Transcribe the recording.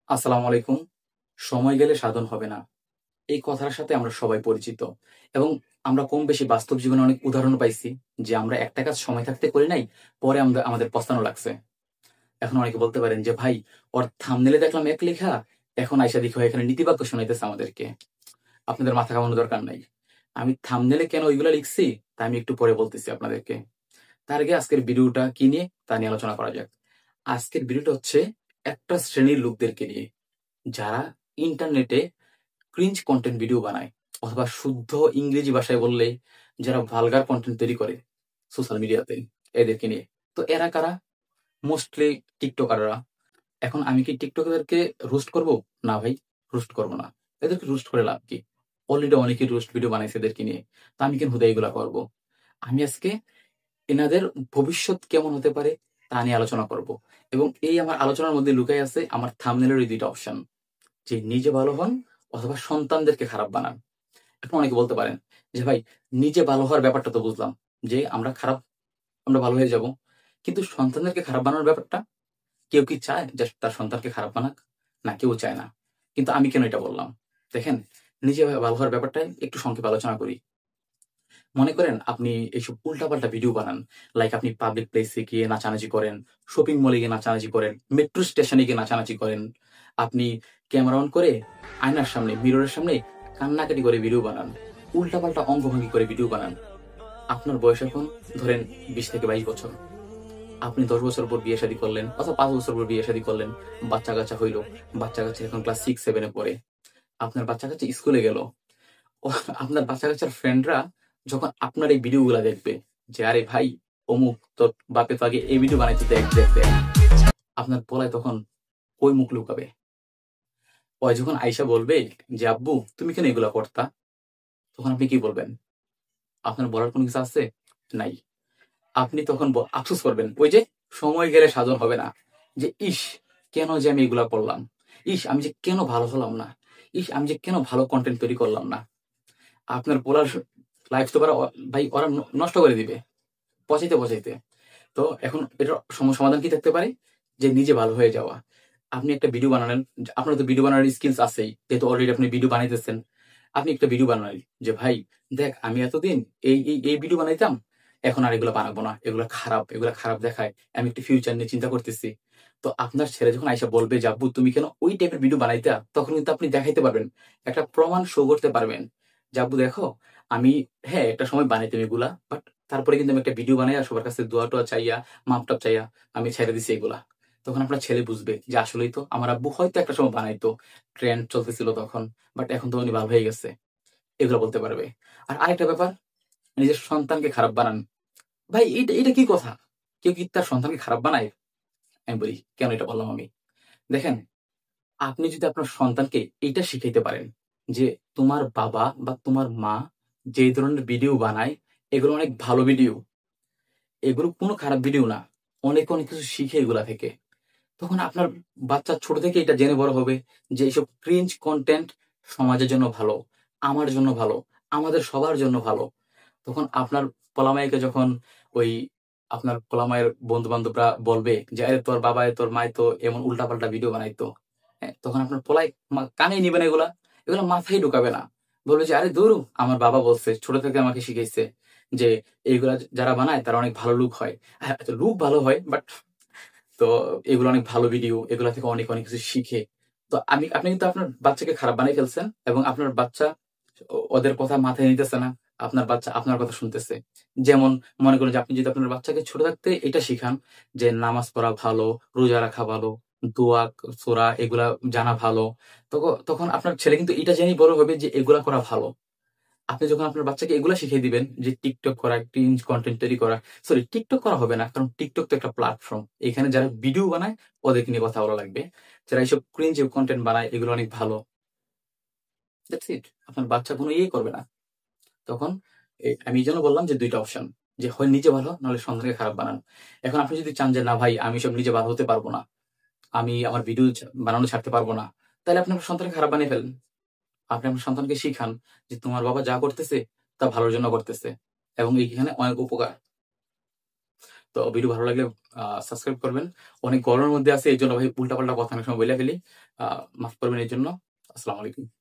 আসসালামু আলাইকুম। সময় গেলে সাধন হবে না। এই কথাটার সাথে আমরা সবাই পরিচিত এবং আমরা কম বেশি বাস্তব জীবনে অনেক উদাহরণ পাইছি যে আমরা একটা কাজ সময় থাকতে করি নাই, পরে আমাদের পস্তানো লাগছে। এখন অনেকে বলতে পারেন যে ভাই, ওর থাম্বনেইলে দেখলাম এক লেখা, এখন আইসা দেখি ও এখানে নীতিবাক্য শোনাইতেছে আমাদেরকে। আপনাদের মাথা ঘামানোর দরকার নাই। আমি থাম্বনেইলে কেন ওইগুলা লিখছি তা আমি একটু পরে বলতেছি আপনাদেরকে। তার আগে আজকের ভিডিওটা কি নিয়ে তা নিয়ে আলোচনা করা যাক। আজকের ভিডিওটা হচ্ছে একটা শ্রেণীর লোকদেরকে নিয়ে যারা ইন্টারনেটে ক্রিঞ্জ কন্টেন্ট ভিডিও বানায়, অথবা শুদ্ধ ইংরেজি ভাষায় বললে যারা ভালগার কন্টেন্ট তৈরি করে সোশ্যাল মিডিয়াতে, এদেরকে নিয়ে। তো এরা কারা? মোস্টলি টিকটকাররা। এখন আমি কি টিকটকারদেরকে রোস্ট করব? না ভাই, রোস্ট করব না। এদেরকে রোস্ট করে লাভ কি? অলরেডি অনেকে রোস্ট ভিডিও বানাইছে এদেরকে নিয়ে। তো আমি কেন হুদা এগুলা করব? আমি আজকে এনাদের ভবিষ্যৎ কেমন হতে পারে তা নিয়ে আলোচনা করব। এবং এই আমার আলোচনার মধ্যে লুকাই আছে আমার থাম্বনেলের এই দুইটা অপশন, যে নিজে ভালো হন অথবা সন্তানদেরকে খারাপ বানান। এখন অনেকে বলতে পারেন যে ভাই, নিজে ভালো হওয়ার ব্যাপারটা তো বুঝলাম, যে আমরা ভালো হয়ে যাব, কিন্তু সন্তানদেরকে খারাপ বানানোর ব্যাপারটা, কেউ কি চায় যে তার সন্তানকে খারাপ বানাক? না, কেউ চায় না। কিন্তু আমি কেন এটা বললাম? দেখেন, নিজে ভালো হওয়ার ব্যাপারটাই একটু সংক্ষেপে আলোচনা করি। মনে করেন আপনি এইসব উল্টাপাল্টা ভিডিও বানান, লাইক আপনি পাবলিক প্লেসে গিয়ে নাচানাচি করেন, শপিং মলে গিয়ে নাচানাচি করেন, মেট্রো স্টেশনে গিয়ে নাচানাচি করেন, আপনি ক্যামেরা অন করে আয়নার সামনে, মিররের সামনে কান্নাকাটি করে ভিডিও বানান, উল্টাপাল্টা অঙ্গভঙ্গি করে ভিডিও বানান। আপনার বয়স এখন ধরেন 20 থেকে 22 বছর। আপনি 10 বছর পর বিয়ে শাদী করলেন, অথবা 5 বছর পর বিয়ে শাদী করলেন, বাচ্চা কাচ্চা হইলো, বাচ্চা কাচ্চা এখন ক্লাস 6-7-এ পড়ে, আপনার বাচ্চা কাচ্চা স্কুলে গেল। আপনার বাচ্চা কাচ্চার ফ্রেন্ডরা যখন আপনার এই ভিডিওগুলা দেখবে, যে আরে ভাই, অমুক তোর বাপে তো আগে এই ভিডিও বানাইতে, দেখ দেখ দেখ, আপনার পোলায় তখন কই মুখ লুকাবে? ওই যখন আইসা বলবে যে আব্বু তুমি কেন এগুলা করতা, তখন আপনি কি বলবেন? আপনার বলার কোনো কিছু আছে? নাই। আপনি তখন আফসোস করবেন, ওই যে সময় গেলে সাধন হবে না, যে ইস, কেন যে আমি এগুলা করলাম, ইস আমি যে কেন ভালো হলাম না, ইস আমি যে কেন ভালো কন্টেন্ট তৈরি করলাম না। আপনার পোলার লাইফ তো ভাই ওরা নষ্ট করে দিবে পচাইতে পচাইতে। তো এখন এটার সমাধান কি থাকতে পারে? যে নিজে ভালো হয়ে যাওয়া। আপনি একটা ভিডিও বানালেন, আপনার তো ভিডিও বানানোর স্কিলস আছেই, যেহেতু অলরেডি আপনি ভিডিও বানাইতেছেন। আপনি একটা ভিডিও বানালেন যে ভাই দেখ, আমি এতদিন এই ভিডিও বানাইতাম, এখন আর এগুলো বানাবো না, এগুলো খারাপ দেখায়, আমি একটা ফিউচার নিয়ে চিন্তা করতেছি। তো আপনার ছেলে যখন আইসা বলবে যে আব্বু তুমি কেন ওই টাইপের ভিডিও বানাইতা, তখন কিন্তু আপনি দেখাইতে পারবেন, একটা প্রমাণ শো করতে পারবেন যে আব্বু দেখো, আমি হ্যাঁ একটা সময় বানাইতাম এগুলা, বাট তারপরে কিন্তু আমি একটা ভিডিও বানাই আর সবার কাছে দোয়া টোয়া চাইয়া, মাপটাপ চাইয়া আমি ছেড়ে দিছি এগুলা। তখন আপনার ছেলে বুঝবে যে আসলেই তো আমার আব্বু হয়তো একটা সময় বানাইতো, ট্রেন্ড চলতেছিল তখন, বাট এখন তো উনি ভালো হয়ে গেছে। এগুলো বলতে পারবে। আর আরেকটা ব্যাপার, নিজের সন্তানকে খারাপ বানান। ভাই এটা এটা কি কথা? কেউ কি তার সন্তানকে খারাপ বানায়? আমি বলি কেন এটা বললাম আমি। দেখেন, আপনি যদি আপনার সন্তানকে এইটা শিখাইতে পারেন যে তোমার বাবা বা তোমার মা যে ধরনের ভিডিও বানায়, এগুলো অনেক ভালো ভিডিও, এগুলো কোনো খারাপ ভিডিও না, অনেক অনেক কিছু শিখে এগুলা থেকে, তখন আপনার বাচ্চা ছোট থেকে এটা জেনে বড় হবে যে এইসব ক্রিঞ্জ কন্টেন্ট সমাজের জন্য ভালো, আমার জন্য ভালো, আমাদের সবার জন্য ভালো। তখন আপনার পোলামাইকে যখন ওই আপনার পোলামায়ের বন্ধু বান্ধবরা বলবে যে আরে তোর বাবা তোর মায় তো এমন উল্টাপাল্টা ভিডিও বানাইতো, হ্যাঁ, তখন আপনার পোলাই কানেই নিবে না, এগুলা এগুলা মাথায় ঢুকাবে না। বলবে যে আরে দূর, আমার বাবা বলছে, ছোট থেকে আমাকে শিখাইছে যে এইগুলা যারা বানায় তারা অনেক ভালো লুক হয়। হ্যাঁ, লুক ভালো হয়, বাট তো এগুলো অনেক ভালো ভিডিও, এগুলা থেকে অনেক অনেক কিছু শিখে। তো আপনি কিন্তু আপনার বাচ্চাকে খারাপ বানাই ফেলছেন, এবং আপনার বাচ্চা ওদের কথা মাথায় নিতেছে না, আপনার বাচ্চা আপনার কথা শুনতেছে। যেমন মনে করেন যে আপনি যদি আপনার বাচ্চাকে ছোট থাকতে এটা শিখান যে নামাজ পড়া ভালো, রোজা রাখা ভালো, দোয়া সূরা এগুলা জানা ভালো, তখন আপনার ছেলে কিন্তু এটা জেনেই বড় হবে যে এগুলা করা ভালো। আপনি যখন আপনার বাচ্চাকে এগুলা শিখিয়ে দিবেন যে টিকটক করা, ক্রিঞ্জ কন্টেন্ট তৈরি করা, সরি টিকটক করা হবে না, কারণ টিকটক তো একটা প্ল্যাটফর্ম, এখানে যারা ভিডিও বানায় ওদেরকে নিয়ে কথা বলা লাগবে। যারা এইসব ক্রিঞ্জ কন্টেন্ট বানায় এগুলো অনেক ভালো, দ্যাটস ইট। আপনার বাচ্চা কোনো ইয়ে করবে না। তখন আমি এই জন্য বললাম যে দুইটা অপশন, যে হয় নিজে ভালো, নাহলে সন্তানকে খারাপ বানান। এখন আপনি যদি চান যে না ভাই আমি সব নিজে ভালো হতে পারবো না, আমি আমার ভিডিও বানানো ছাড়তে পারবো না, তাহলে আপনি আপনার সন্তানকে খারাপ বানিয়ে ফেলেন। আপনি আপনার সন্তানকে শিখান যে তোমার বাবা যা করতেছে তা ভালোর জন্য করতেছে, এবং এইখানে অনেক উপকার। তো ভিডিও ভালো লাগলে সাবস্ক্রাইব করবেন। অনেক গরমের মধ্যে আছে, এই জন্য ভাই উল্টাপাল্টা কথা অনেক সময় বলে ফেলি, মাফ করবেন এই জন্য। আসসালামু আলাইকুম।